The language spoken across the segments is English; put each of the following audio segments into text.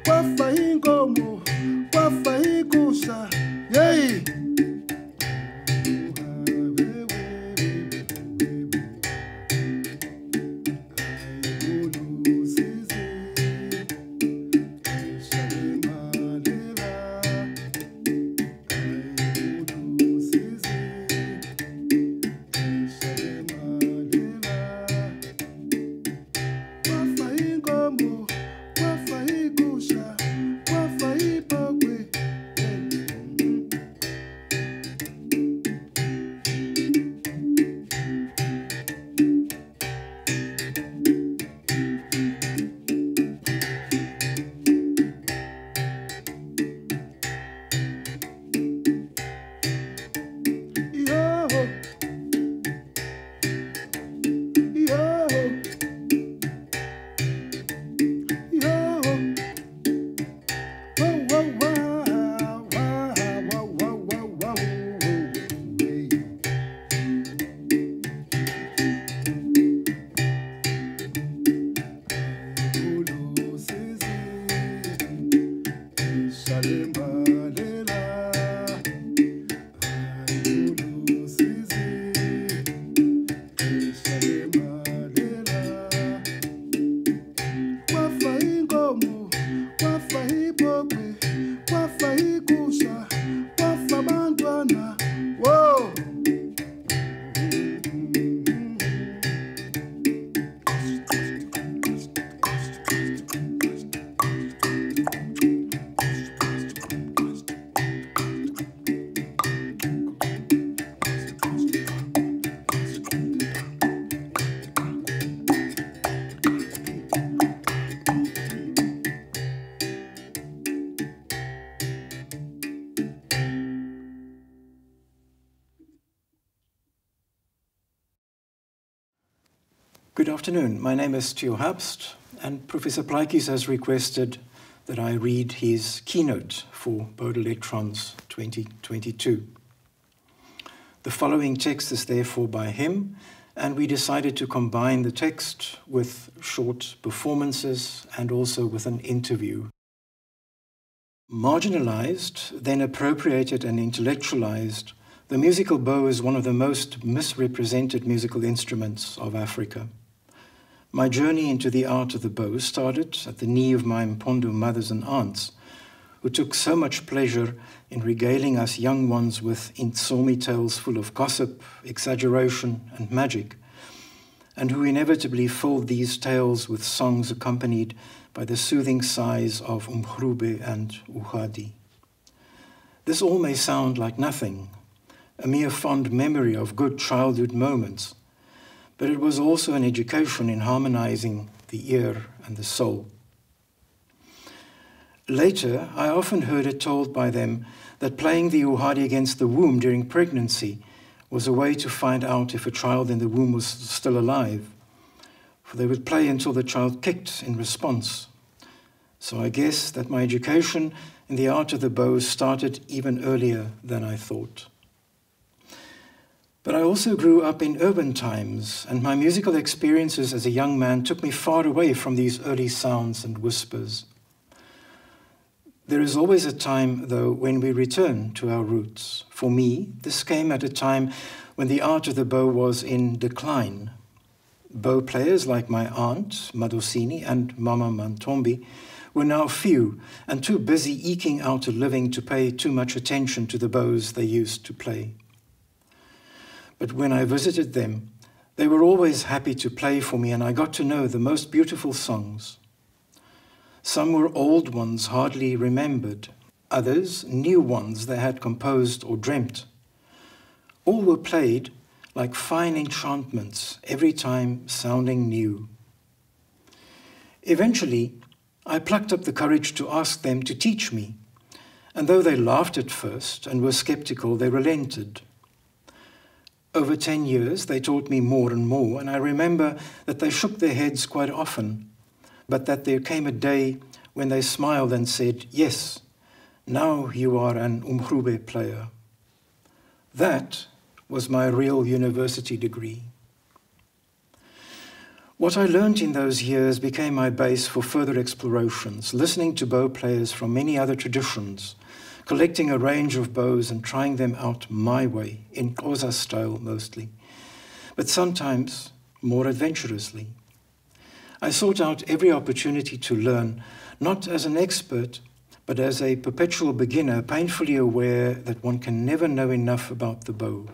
wafa inkomo, wafa igusha, yey. Good afternoon. My name is Theo Herbst, and Professor Plaatjies has requested that I read his keynote for Bode Electrons 2022. The following text is therefore by him, and we decided to combine the text with short performances and also with an interview. Marginalized, then appropriated and intellectualized, the musical bow is one of the most misrepresented musical instruments of Africa. My journey into the art of the bow started at the knee of my Mpondo mothers and aunts, who took so much pleasure in regaling us young ones with insomi tales full of gossip, exaggeration, and magic, and who inevitably filled these tales with songs accompanied by the soothing sighs of Umgrube and Uhadi. This all may sound like nothing, a mere fond memory of good childhood moments, but it was also an education in harmonizing the ear and the soul. Later, I often heard it told by them that playing the uhadi against the womb during pregnancy was a way to find out if a child in the womb was still alive, for they would play until the child kicked in response. So I guess that my education in the art of the bow started even earlier than I thought. But I also grew up in urban times, and my musical experiences as a young man took me far away from these early sounds and whispers. There is always a time, though, when we return to our roots. For me, this came at a time when the art of the bow was in decline. Bow players like my aunt, Madosini, and Mama Mantombi were now few and too busy eking out a living to pay too much attention to the bows they used to play. But when I visited them, they were always happy to play for me, and I got to know the most beautiful songs. Some were old ones hardly remembered, others new ones they had composed or dreamt. All were played like fine enchantments, every time sounding new. Eventually, I plucked up the courage to ask them to teach me, and though they laughed at first and were skeptical, they relented. Over 10 years, they taught me more and more, and I remember that they shook their heads quite often, but that there came a day when they smiled and said, "Yes, now you are an Umgrube player." That was my real university degree. What I learned in those years became my base for further explorations, listening to bow players from many other traditions, collecting a range of bows and trying them out my way, in Xhosa style mostly, but sometimes more adventurously. I sought out every opportunity to learn, not as an expert, but as a perpetual beginner, painfully aware that one can never know enough about the bow.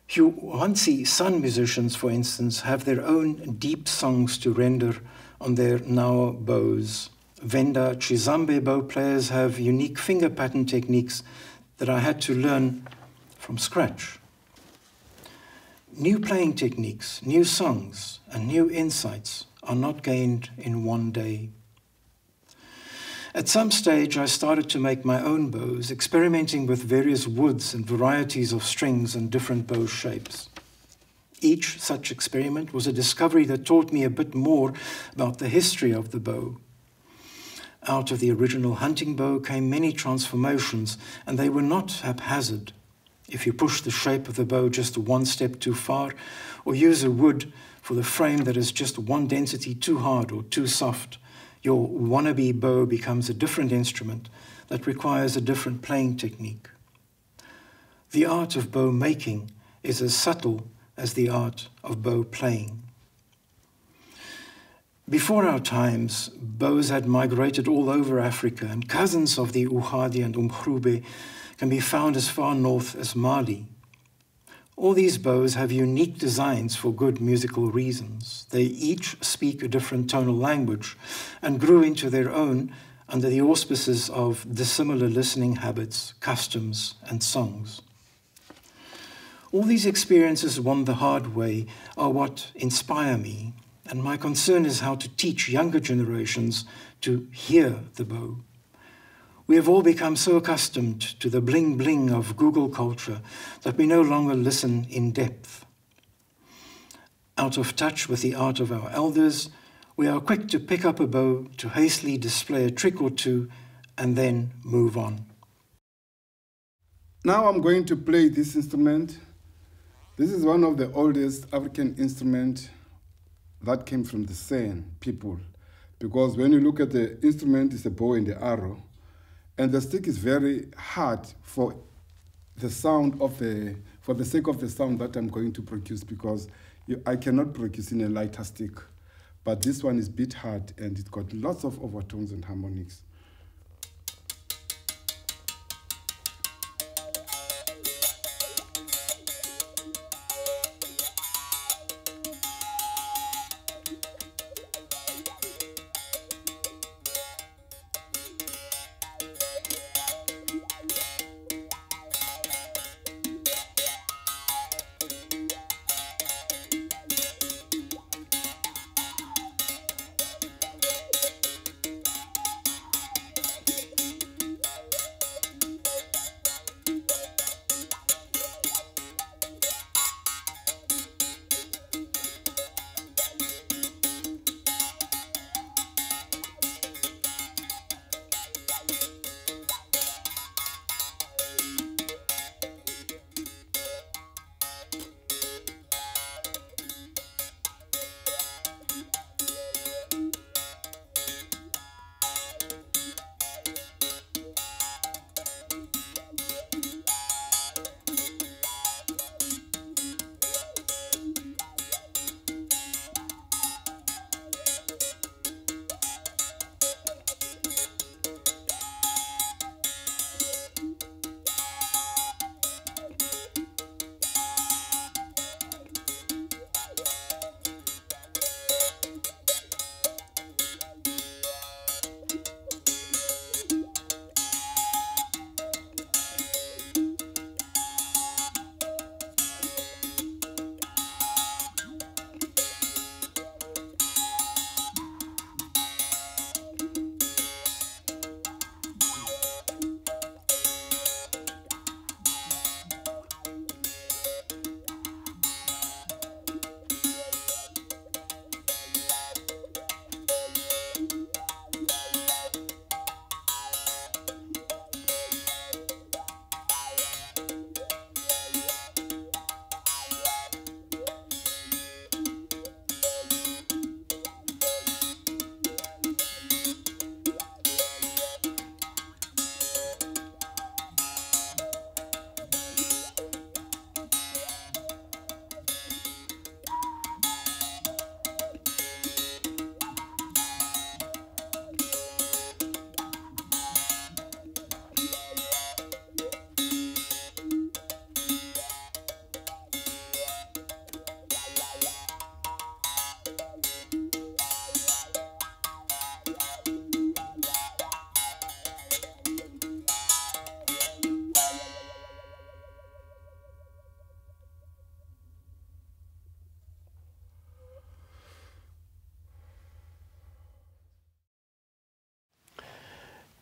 Huansi San musicians, for instance, have their own deep songs to render on their Nao bows. Venda Chizambe bow players have unique finger pattern techniques that I had to learn from scratch. New playing techniques, new songs, and new insights are not gained in one day. At some stage, I started to make my own bows, experimenting with various woods and varieties of strings and different bow shapes. Each such experiment was a discovery that taught me a bit more about the history of the bow. Out of the original hunting bow came many transformations, and they were not haphazard. If you push the shape of the bow just one step too far, or use a wood for the frame that is just one density too hard or too soft, your wannabe bow becomes a different instrument that requires a different playing technique. The art of bow making is as subtle as the art of bow playing. Before our times, bows had migrated all over Africa, and cousins of the Uhadi and Umgrube can be found as far north as Mali. All these bows have unique designs for good musical reasons. They each speak a different tonal language and grew into their own under the auspices of dissimilar listening habits, customs, and songs. All these experiences won the hard way are what inspire me, and my concern is how to teach younger generations to hear the bow. We have all become so accustomed to the bling-bling of Google culture that we no longer listen in depth. Out of touch with the art of our elders, we are quick to pick up a bow, to hastily display a trick or two, and then move on. Now I'm going to play this instrument. This is one of the oldest African instruments that came from the San people. Because when you look at the instrument, it's a bow and the arrow. And the stick is very hard for the sound of for the sake of the sound that I'm going to produce, because I cannot produce in a lighter stick. But this one is a bit hard, and it's got lots of overtones and harmonics.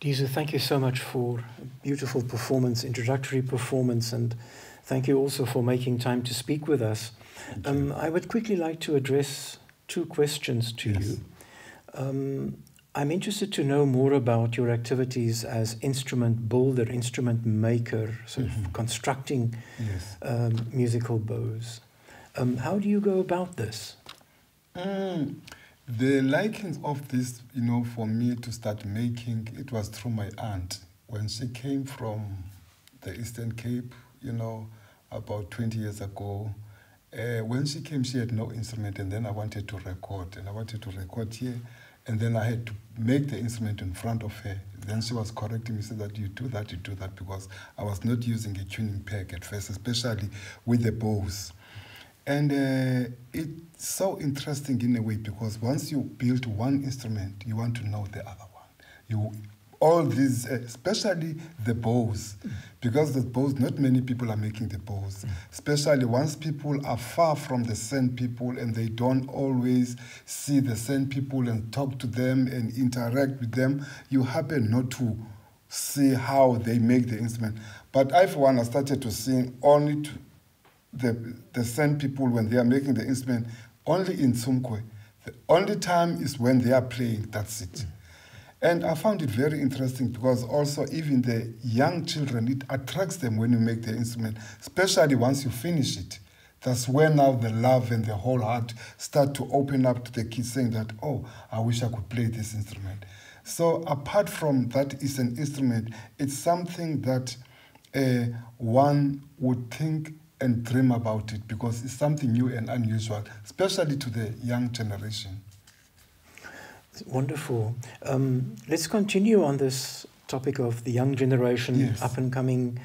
Dizu, thank you so much for a beautiful performance, introductory performance, and thank you also for making time to speak with us. I would quickly like to address two questions to you. I'm interested to know more about your activities as instrument builder, instrument maker, sort of constructing musical bows. How do you go about this? The likings of this, for me to start making, it was through my aunt. When she came from the Eastern Cape, about 20 years ago, when she came, she had no instrument, and then I wanted to record, here, and then I had to make the instrument in front of her. Then she was correcting me, said that you do that, because I was not using a tuning peg at first, especially with the bows. And it's so interesting in a way, because once you build one instrument, you want to know the other one. All these, especially the bows, because the bows, not many people are making the bows, especially once people are far from the sand people and they don't always see the sand people and talk to them and interact with them, you happen not to see how they make the instrument. But I, for one, I started to sing only to the sand people when they are making the instrument, only in Tsumkwe. The only time is when they are playing, that's it. And I found it very interesting, because also even the young children, it attracts them when you make the instrument, especially once you finish it. That's when now the love and the whole heart start to open up to the kids, saying that, oh, I wish I could play this instrument. So apart from that, it's an instrument, it's something that one would think and dream about it, because it's something new and unusual, especially to the young generation. Wonderful. Let's continue on this topic of the young generation, up-and-coming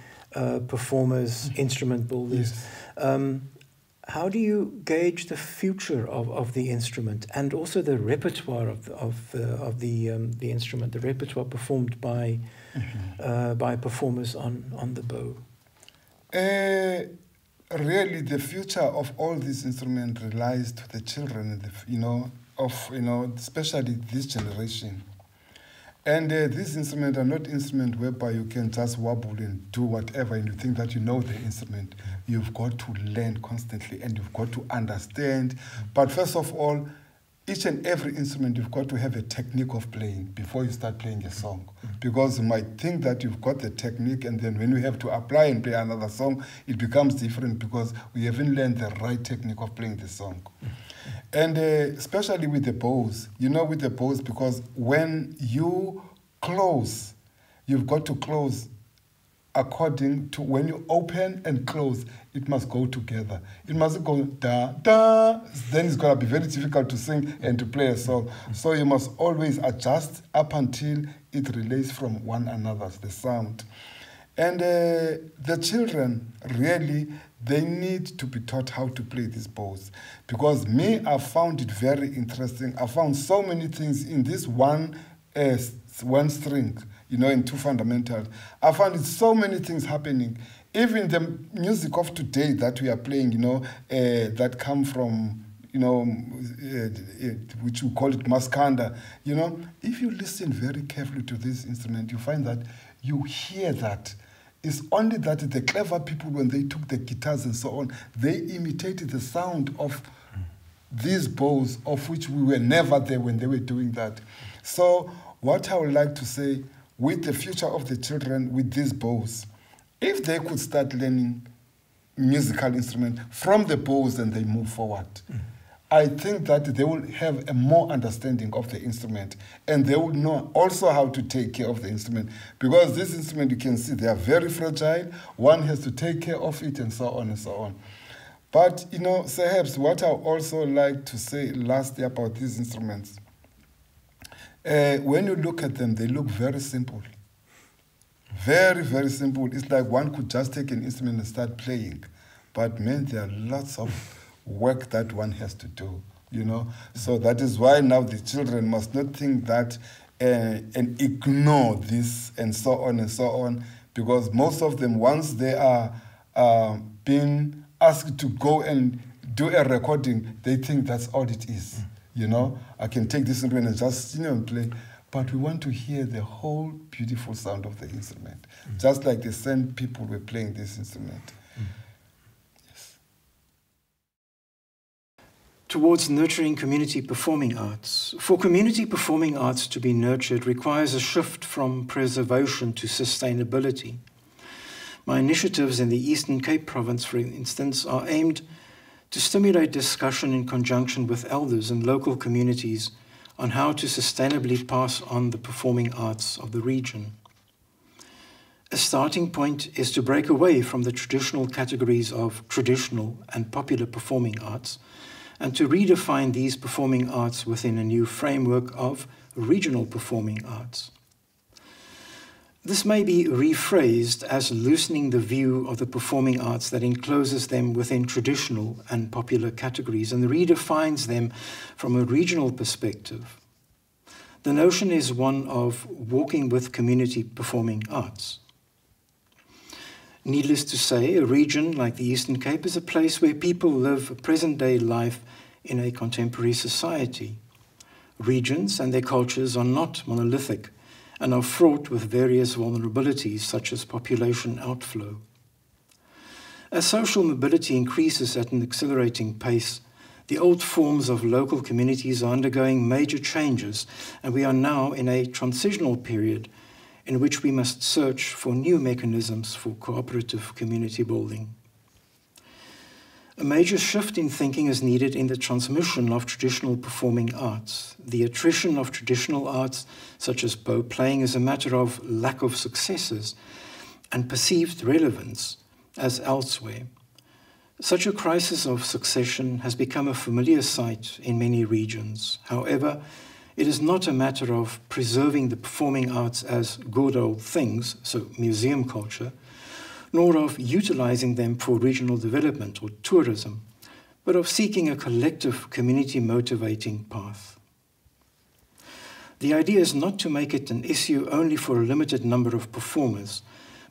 performers, instrument builders. How do you gauge the future of the instrument, and also the repertoire of the instrument, the repertoire performed by performers on the bow? Really, the future of all these instruments relies to the children, especially this generation. And these instruments are not instruments whereby you can just wobble and do whatever and you think that you know the instrument. You've got to learn constantly and you've got to understand. But first of all, each and every instrument, you've got to have a technique of playing before you start playing a song. Because you might think that you've got the technique, and then when you have to apply and play another song, it becomes different, because we haven't learned the right technique of playing the song. And especially with the bows, with the bows, because when you close, you've got to close according to when you open and close, it must go together. It mustn't go da, da, then it's going to be very difficult to sing and to play a song. So you must always adjust up until it relates from one another, the sound. And the children, really, they need to be taught how to play these bows. Because I found it very interesting. I found so many things in this one string, in two fundamentals. I found it so many things happening. Even the music of today that we are playing, that come from, which we call it maskanda, if you listen very carefully to this instrument, you find that you hear that. It's only that the clever people, when they took the guitars and so on, they imitated the sound of these bows, of which we were never there when they were doing that. So what I would like to say, with the future of the children with these bows, if they could start learning musical instruments from the bows and they move forward, I think that they will have a more understanding of the instrument, and they will know also how to take care of the instrument. Because this instrument, you can see, they are very fragile. One has to take care of it, and so on and so on. But, Sir Herbst, what I also like to say lastly about these instruments, when you look at them, they look very simple. Very, very simple. It's like one could just take an instrument and start playing. But, man, there are lots of work that one has to do, So that is why now the children must not think that and ignore this and so on, because most of them, once they are being asked to go and do a recording, they think that's all it is. I can take this instrument and just, play. but we want to hear the whole beautiful sound of the instrument, just like the same people were playing this instrument. Yes. Towards nurturing community performing arts. For community performing arts to be nurtured requires a shift from preservation to sustainability. My initiatives in the Eastern Cape Province, for instance, are aimed to stimulate discussion in conjunction with elders and local communities on how to sustainably pass on the performing arts of the region. A starting point is to break away from the traditional categories of traditional and popular performing arts and to redefine these performing arts within a new framework of regional performing arts. This may be rephrased as loosening the view of the performing arts that encloses them within traditional and popular categories and redefines them from a regional perspective. The notion is one of walking with community performing arts. Needless to say, a region like the Eastern Cape is a place where people live a present-day life in a contemporary society. Regions and their cultures are not monolithic and are fraught with various vulnerabilities such as population outflow. As social mobility increases at an accelerating pace, the old forms of local communities are undergoing major changes, and we are now in a transitional period in which we must search for new mechanisms for cooperative community building. A major shift in thinking is needed in the transmission of traditional performing arts. The attrition of traditional arts, such as bow playing, is a matter of lack of successes and perceived relevance as elsewhere. Such a crisis of succession has become a familiar sight in many regions. However, it is not a matter of preserving the performing arts as good old things, so museum culture, nor of utilizing them for regional development or tourism, but of seeking a collective community motivating path. The idea is not to make it an issue only for a limited number of performers,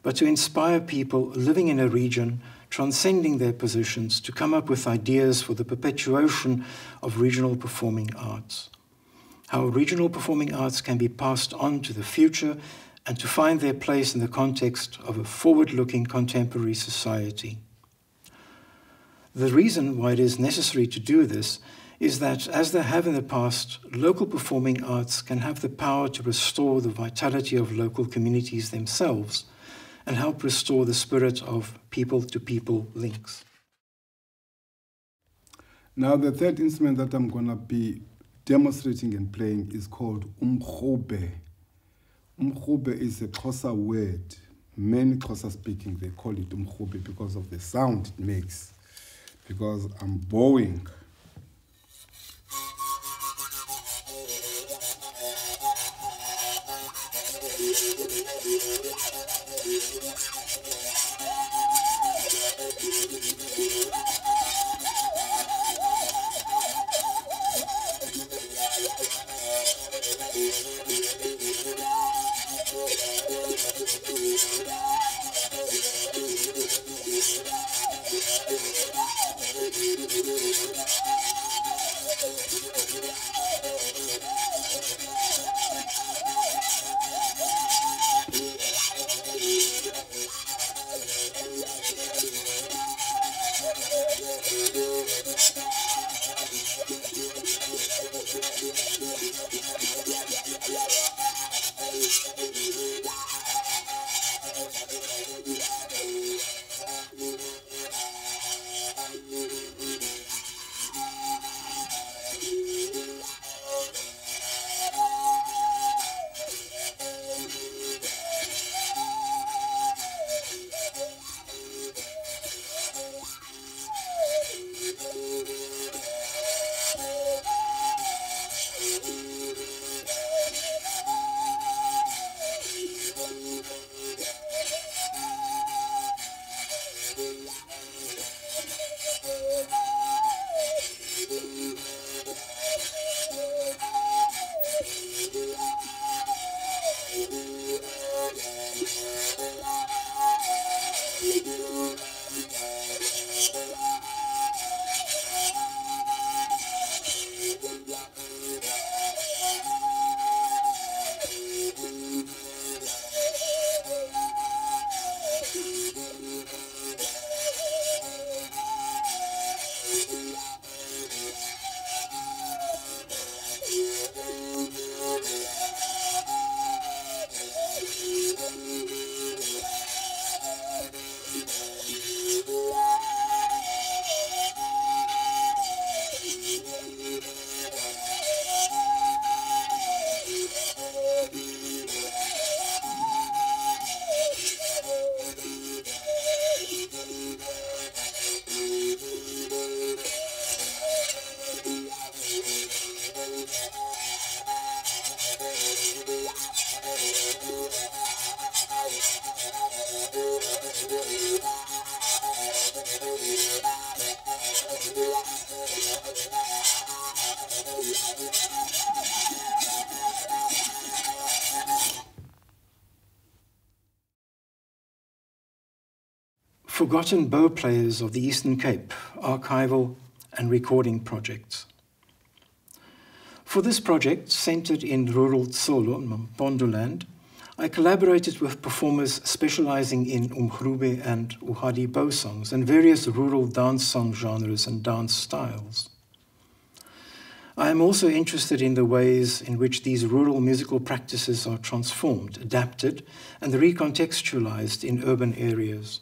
but to inspire people living in a region, transcending their positions, to come up with ideas for the perpetuation of regional performing arts. How regional performing arts can be passed on to the future and to find their place in the context of a forward-looking contemporary society. The reason why it is necessary to do this is that, as they have in the past, local performing arts can have the power to restore the vitality of local communities themselves and help restore the spirit of people-to-people links. Now, the third instrument that I'm going to be demonstrating and playing is called umkhobe. Umkhobe is a Xhosa word. Many Xhosa speaking, they call it umkhobe because of the sound it makes. Because I'm bowing. Forgotten Bow Players of the Eastern Cape, Archival and Recording Projects. For this project, centered in rural Tsolo, Mpondoland, I collaborated with performers specializing in Umgrube and Uhadi bow songs and various rural dance song genres and dance styles. I am also interested in the ways in which these rural musical practices are transformed, adapted, and recontextualized in urban areas.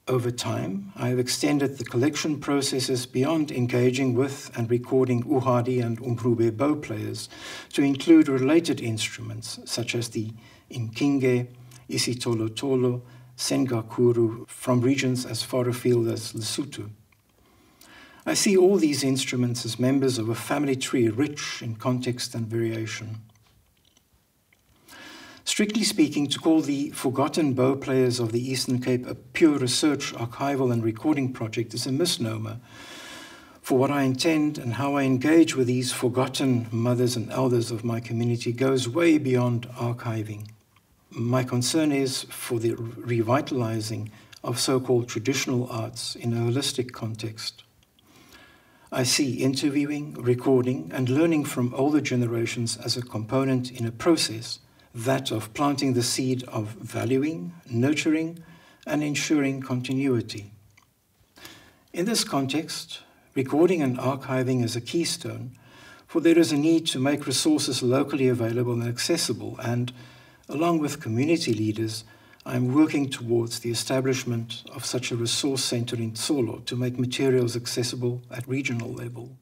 Over time, I have extended the collection processes beyond engaging with and recording Uhadi and Umgrube bow players to include related instruments such as the Inkinge, Isitolotolo, Sengakuru from regions as far afield as Lesotho. I see all these instruments as members of a family tree rich in context and variation. Strictly speaking, to call the Forgotten Bow Players of the Eastern Cape a pure research, archival and recording project is a misnomer, for what I intend and how I engage with these forgotten mothers and elders of my community goes way beyond archiving. My concern is for the revitalizing of so-called traditional arts in a holistic context. I see interviewing, recording, and learning from older generations as a component in a process, that of planting the seed of valuing, nurturing, and ensuring continuity. In this context, recording and archiving is a keystone, for there is a need to make resources locally available and accessible, and, along with community leaders, I am working towards the establishment of such a resource center in Tsolo to make materials accessible at regional level.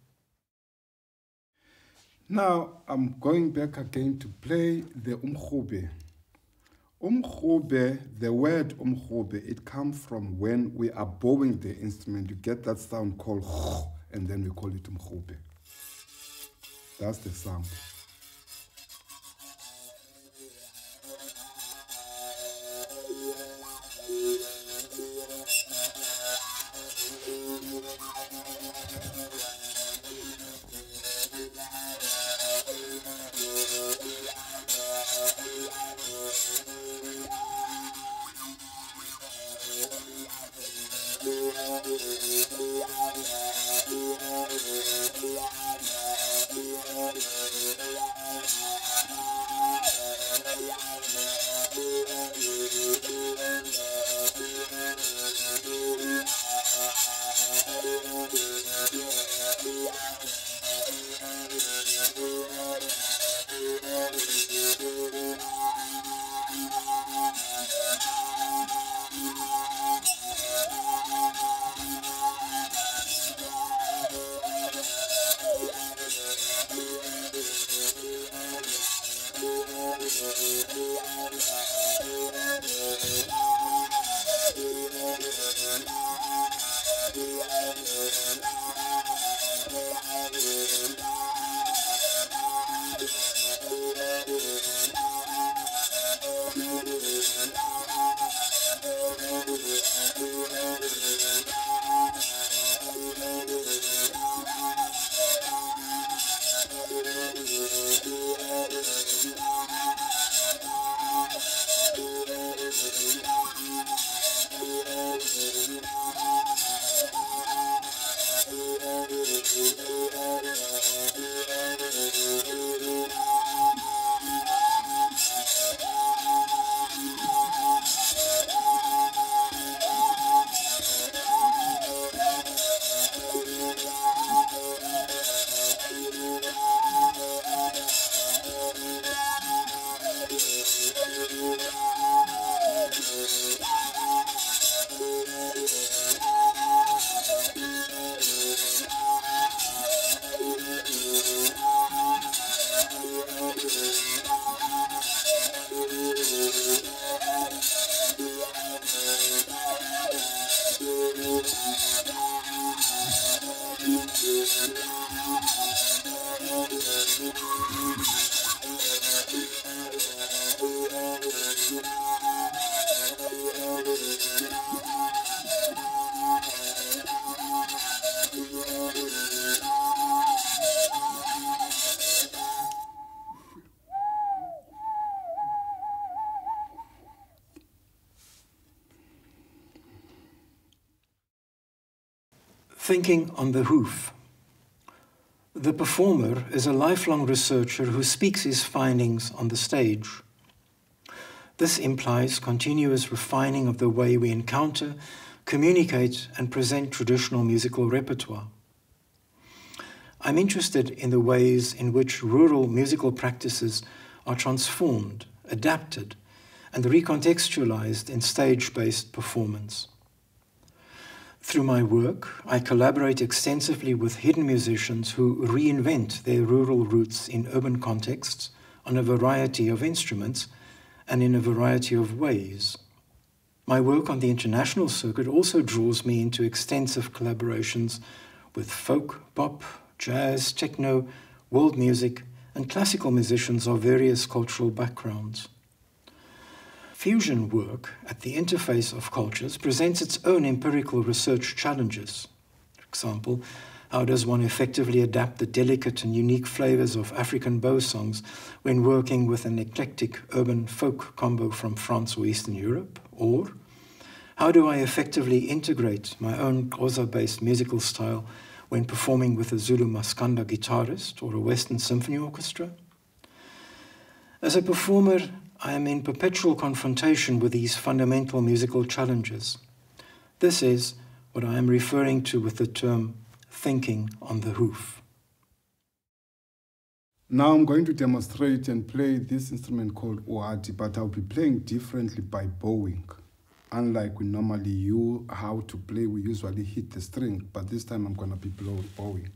Now, I'm going back again to play the Umgrube. Umgrube, the word Umgrube, it comes from when we are bowing the instrument. You get that sound called and then we call it Umgrube. That's the sound. Thinking on the hoof. The performer is a lifelong researcher who speaks his findings on the stage. This implies continuous refining of the way we encounter, communicate, and present traditional musical repertoire. I'm interested in the ways in which rural musical practices are transformed, adapted, and recontextualized in stage-based performance. Through my work, I collaborate extensively with hidden musicians who reinvent their rural roots in urban contexts on a variety of instruments and in a variety of ways. My work on the international circuit also draws me into extensive collaborations with folk, pop, jazz, techno, world music, and classical musicians of various cultural backgrounds. Fusion work at the interface of cultures presents its own empirical research challenges. For example, how does one effectively adapt the delicate and unique flavors of African bow songs when working with an eclectic urban folk combo from France or Eastern Europe? Or, how do I effectively integrate my own Xhosa-based musical style when performing with a Zulu Maskanda guitarist or a Western symphony orchestra? As a performer, I am in perpetual confrontation with these fundamental musical challenges. This is what I am referring to with the term thinking on the hoof. Now I'm going to demonstrate and play this instrument called oati, but I'll be playing differently by bowing. Unlike we normally how to play, we usually hit the string, but this time I'm going to be bowing.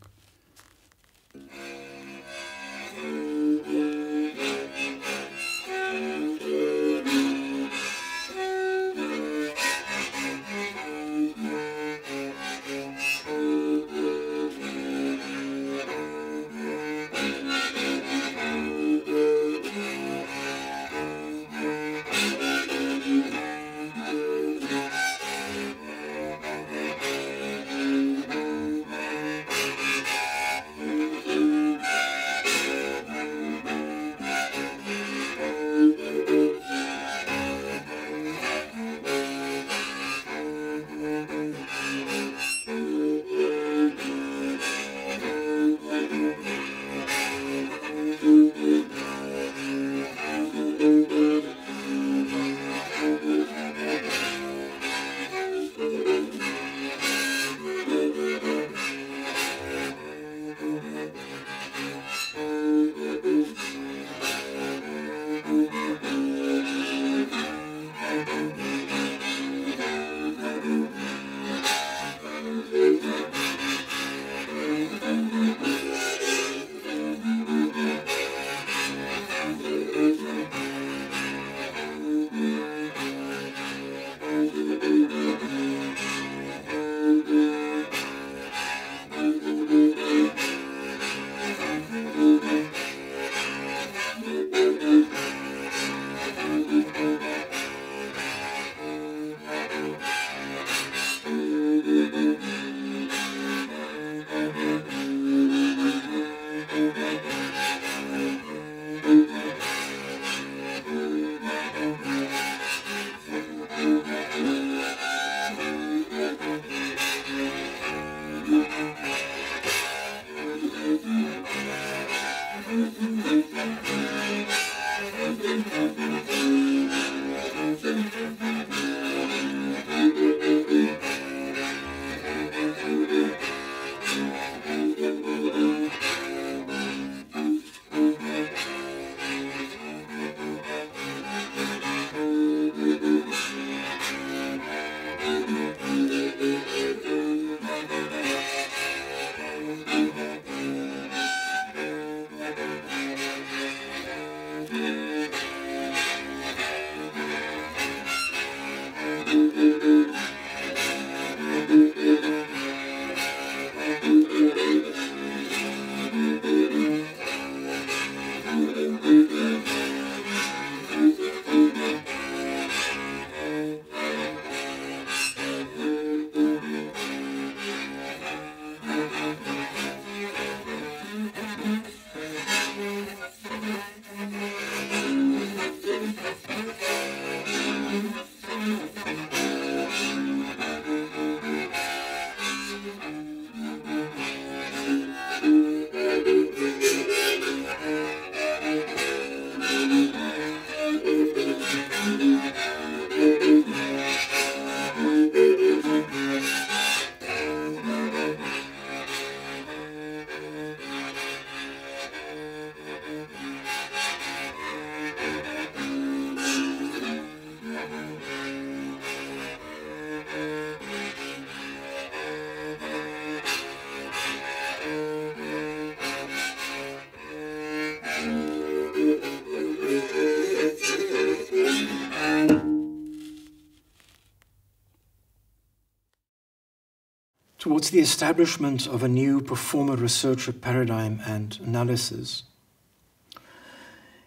towards the establishment of a new performer-researcher paradigm and analysis.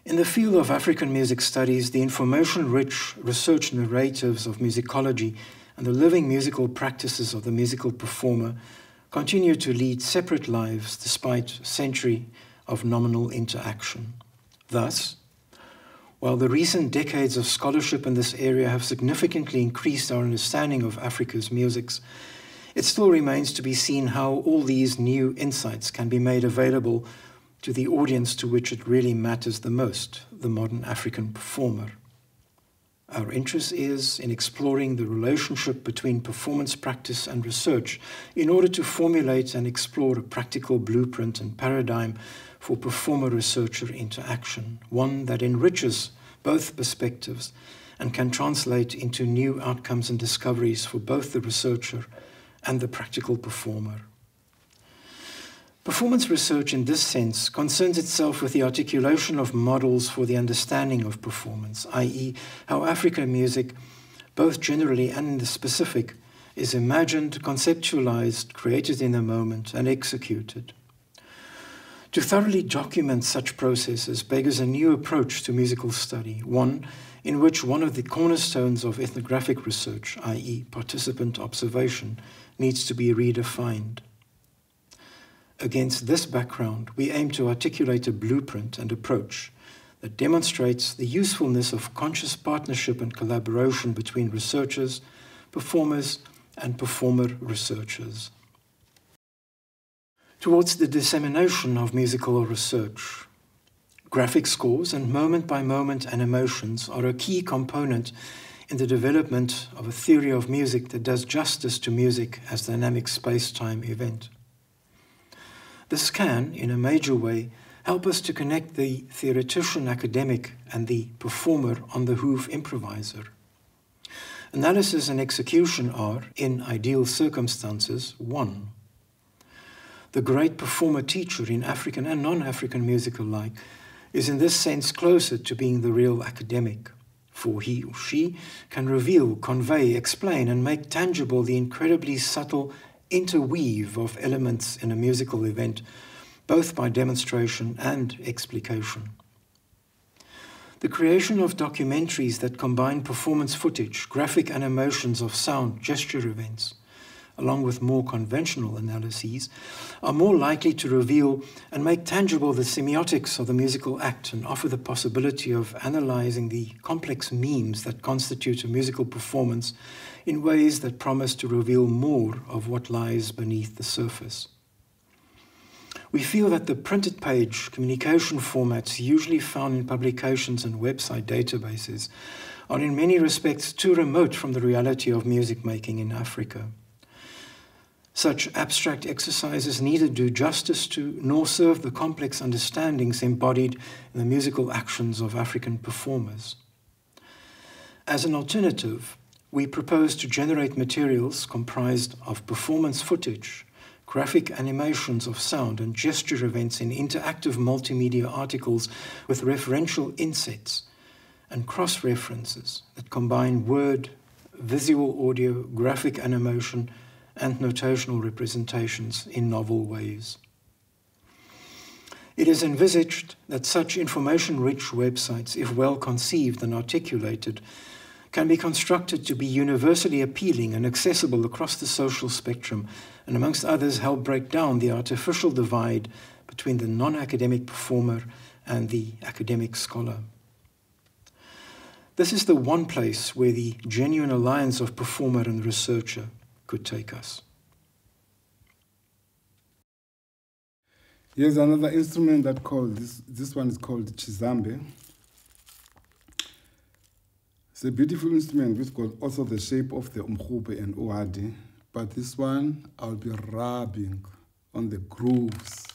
In the field of African music studies, the information-rich research narratives of musicology and the living musical practices of the musical performer continue to lead separate lives despite a century of nominal interaction. Thus, while the recent decades of scholarship in this area have significantly increased our understanding of Africa's musics, it still remains to be seen how all these new insights can be made available to the audience to which it really matters the most, the modern African performer. Our interest is in exploring the relationship between performance practice and research in order to formulate and explore a practical blueprint and paradigm for performer-researcher interaction, one that enriches both perspectives and can translate into new outcomes and discoveries for both the researcher and the practical performer. Performance research in this sense concerns itself with the articulation of models for the understanding of performance, i.e. how African music, both generally and in the specific, is imagined, conceptualized, created in the moment, and executed. To thoroughly document such processes beggars a new approach to musical study, one in which one of the cornerstones of ethnographic research, i.e. participant observation, needs to be redefined. Against this background, we aim to articulate a blueprint and approach that demonstrates the usefulness of conscious partnership and collaboration between researchers, performers, and performer researchers. Towards the dissemination of musical research, graphic scores and moment-by-moment animations are a key component in the development of a theory of music that does justice to music as dynamic space-time event. This can, in a major way, help us to connect the theoretician academic and the performer on the hoof improviser. Analysis and execution are, in ideal circumstances, one. The great performer-teacher in African and non-African music alike is in this sense closer to being the real academic, for he or she can reveal, convey, explain, and make tangible the incredibly subtle interweave of elements in a musical event, both by demonstration and explication. The creation of documentaries that combine performance footage, graphic animations of sound, gesture events, along with more conventional analyses, are more likely to reveal and make tangible the semiotics of the musical act and offer the possibility of analyzing the complex memes that constitute a musical performance in ways that promise to reveal more of what lies beneath the surface. We feel that the printed page communication formats usually found in publications and website databases are in many respects too remote from the reality of music making in Africa. Such abstract exercises neither do justice to nor serve the complex understandings embodied in the musical actions of African performers. As an alternative, we propose to generate materials comprised of performance footage, graphic animations of sound and gesture events in interactive multimedia articles with referential insets and cross-references that combine word, visual audio, graphic animation, and notational representations in novel ways. It is envisaged that such information-rich websites, if well conceived and articulated, can be constructed to be universally appealing and accessible across the social spectrum, and amongst others help break down the artificial divide between the non-academic performer and the academic scholar. This is the one place where the genuine alliance of performer and researcher could take us. Here's another instrument that called this one is called Chizambe. It's a beautiful instrument which got also the shape of the umkhube and uadi, but this one I'll be rubbing on the grooves.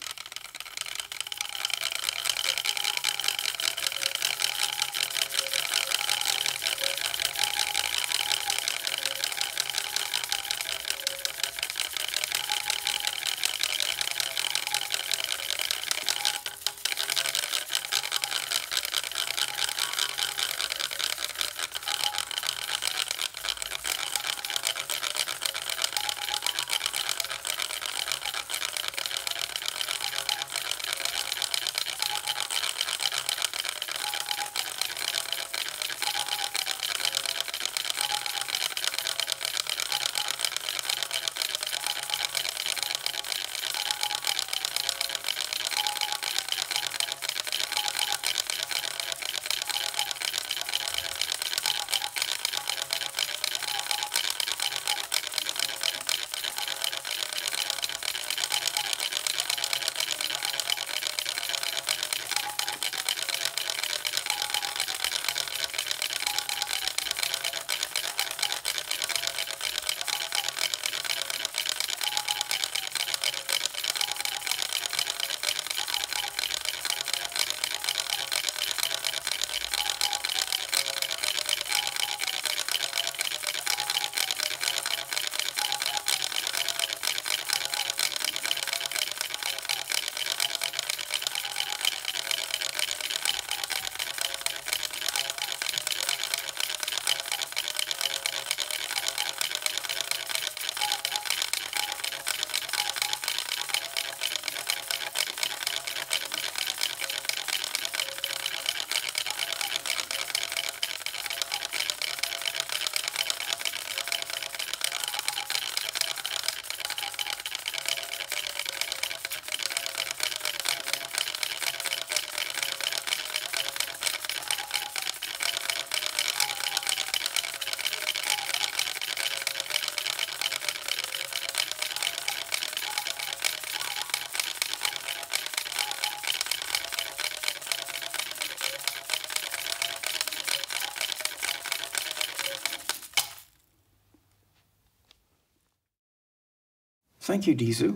Thank you, Dizu,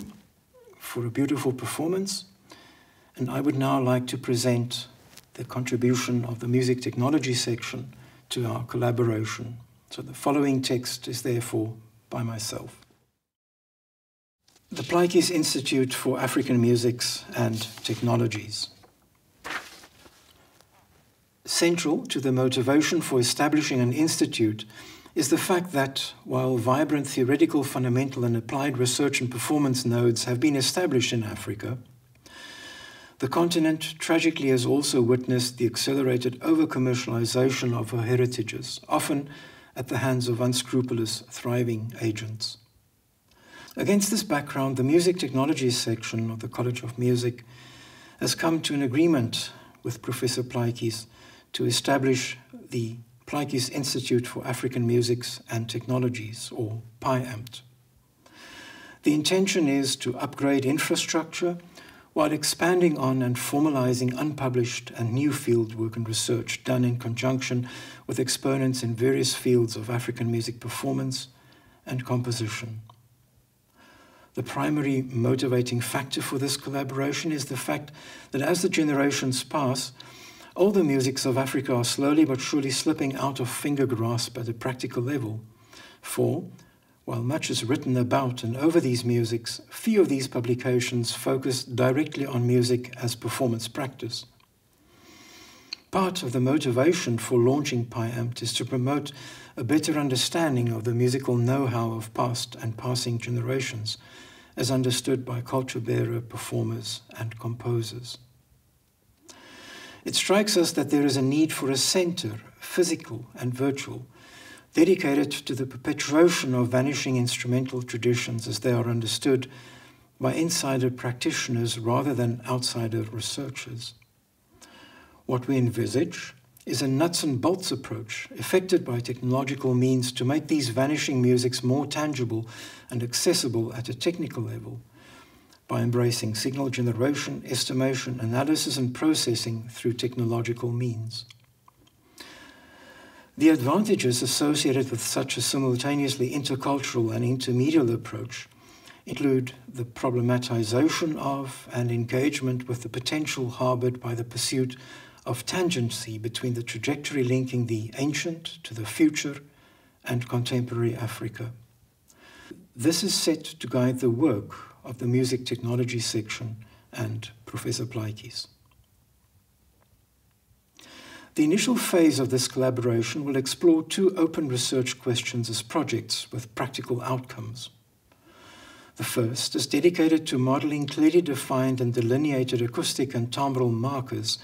for a beautiful performance. And I would now like to present the contribution of the music technology section to our collaboration. So the following text is therefore by myself. The Plaatjies Institute for African Musics and Technologies. Central to the motivation for establishing an institute is the fact that, while vibrant theoretical, fundamental and applied research and performance nodes have been established in Africa, the continent tragically has also witnessed the accelerated over-commercialization of her heritages, often at the hands of unscrupulous, thriving agents. Against this background, the Music Technologies section of the College of Music has come to an agreement with Professor Plaatjies to establish the Plaatjies Institute for African Musics and Technologies, or PIAMT. The intention is to upgrade infrastructure while expanding on and formalizing unpublished and new fieldwork and research done in conjunction with exponents in various fields of African music performance and composition. The primary motivating factor for this collaboration is the fact that as the generations pass, older musics of Africa are slowly but surely slipping out of finger grasp at a practical level. For, while much is written about and over these musics, few of these publications focus directly on music as performance practice. Part of the motivation for launching PIAMT is to promote a better understanding of the musical know-how of past and passing generations, as understood by culture-bearer performers and composers. It strikes us that there is a need for a center, physical and virtual, dedicated to the perpetuation of vanishing instrumental traditions as they are understood by insider practitioners rather than outsider researchers. What we envisage is a nuts and bolts approach effected by technological means to make these vanishing musics more tangible and accessible at a technical level by embracing signal generation, estimation, analysis and processing through technological means. The advantages associated with such a simultaneously intercultural and intermedial approach include the problematization of and engagement with the potential harbored by the pursuit of tangency between the trajectory linking the ancient to the future and contemporary Africa. This is set to guide the work of the Music Technology section and Professor Plaatjies. The initial phase of this collaboration will explore two open research questions as projects with practical outcomes. The first is dedicated to modeling clearly defined and delineated acoustic and timbral markers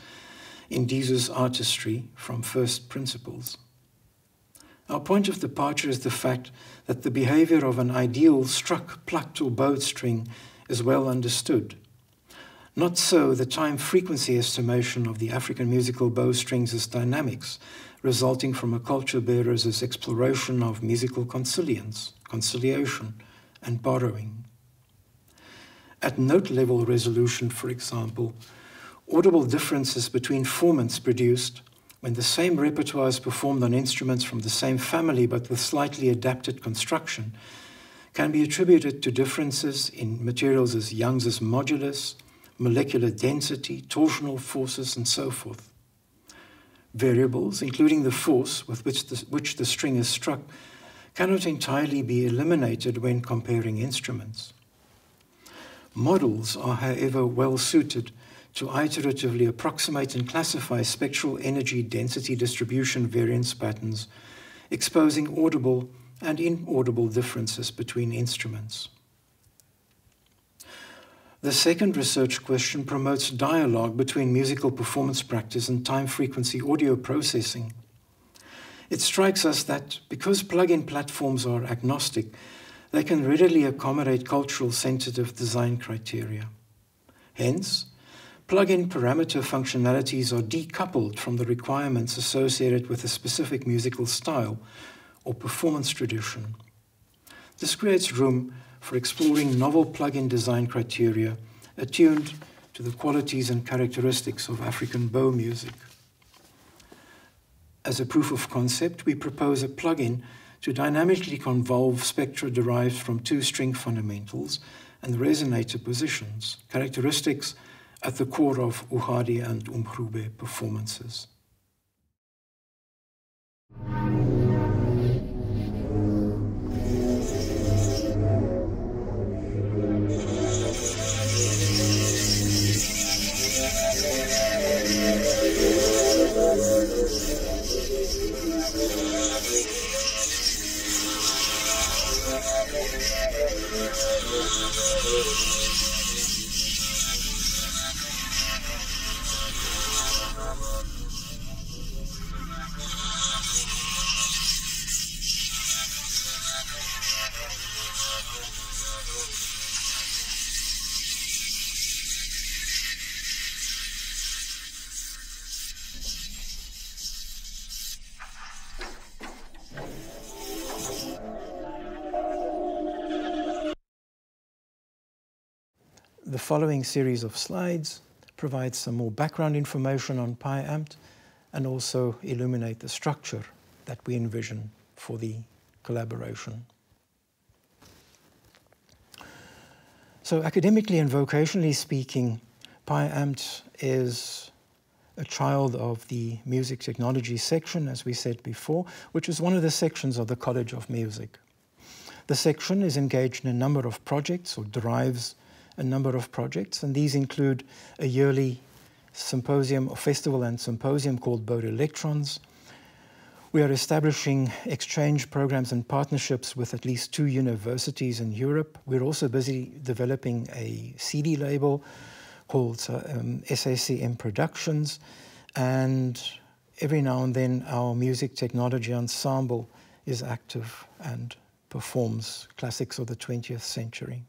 in Dizu's artistry from first principles. Our point of departure is the fact that the behavior of an ideal struck, plucked or bowed string is well understood. Not so the time-frequency estimation of the African musical bow strings as dynamics, resulting from a culture bearer's exploration of musical consilience, conciliation, and borrowing. At note-level resolution, for example, audible differences between formants produced when the same repertoire is performed on instruments from the same family but with slightly adapted construction can be attributed to differences in materials as Young's modulus, molecular density, torsional forces, and so forth. Variables, including the force with which the string is struck, cannot entirely be eliminated when comparing instruments. Models are, however, well suited to iteratively approximate and classify spectral energy density distribution variance patterns, exposing audible and inaudible differences between instruments. The second research question promotes dialogue between musical performance practice and time-frequency audio processing. It strikes us that because plug-in platforms are agnostic, they can readily accommodate cultural-sensitive design criteria. Hence, plug-in parameter functionalities are decoupled from the requirements associated with a specific musical style or performance tradition. This creates room for exploring novel plug-in design criteria attuned to the qualities and characteristics of African bow music. As a proof of concept, we propose a plug-in to dynamically convolve spectra derived from two string fundamentals and resonator positions, characteristics at the core of Ugadi and Umgrube performances. The following series of slides provides some more background information on PyAmt and also illuminate the structure that we envision for the collaboration. So academically and vocationally speaking, PyAmt is a child of the music technology section, as we said before, which is one of the sections of the College of Music. The section is engaged in a number of projects or derives a number of projects, and these include a yearly symposium or festival and symposium called Both Electrons. We are establishing exchange programs and partnerships with at least 2 universities in Europe. We're also busy developing a CD label called SACM Productions, and every now and then our music technology ensemble is active and performs classics of the 20th century.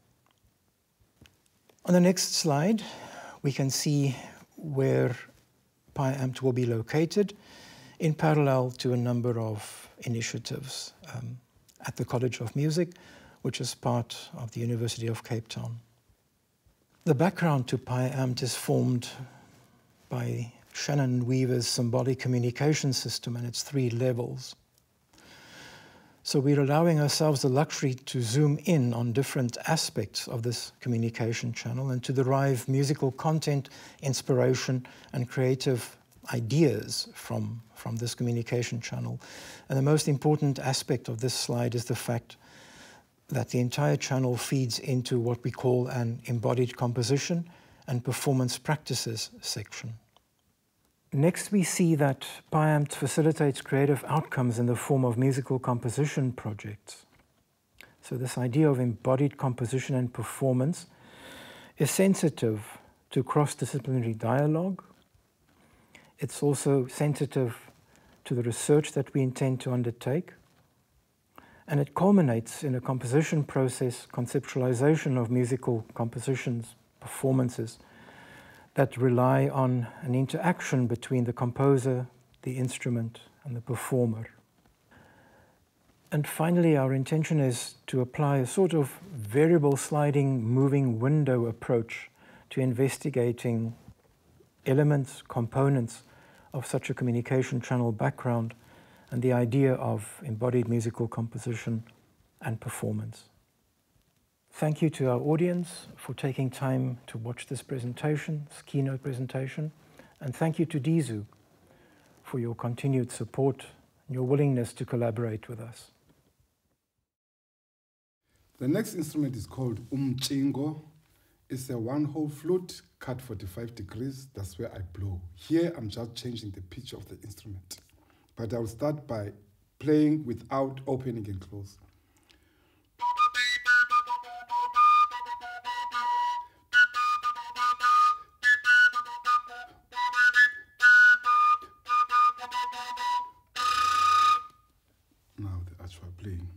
On the next slide, we can see where PyAmt will be located in parallel to a number of initiatives at the College of Music, which is part of the University of Cape Town. The background to PyAmt is formed by Shannon Weaver's symbolic communication system and its 3 levels. So we're allowing ourselves the luxury to zoom in on different aspects of this communication channel and to derive musical content, inspiration, and creative ideas from this communication channel. And the most important aspect of this slide is the fact that the entire channel feeds into what we call an embodied composition and performance practices section. Next, we see that PyAmt facilitates creative outcomes in the form of musical composition projects. So this idea of embodied composition and performance is sensitive to cross-disciplinary dialogue. It's also sensitive to the research that we intend to undertake. And it culminates in a composition process, conceptualization of musical compositions, performances, that rely on an interaction between the composer, the instrument, and the performer. And finally, our intention is to apply a sort of variable sliding moving window approach to investigating elements, components of such a communication channel background and the idea of embodied musical composition and performance. Thank you to our audience for taking time to watch this presentation, this keynote presentation, and thank you to Dizu for your continued support and your willingness to collaborate with us. The next instrument is called umcingo. It's a 1-hole flute cut 45 degrees. That's where I blow. Here I'm just changing the pitch of the instrument. But I'll start by playing without opening and closing. Now the actual playing.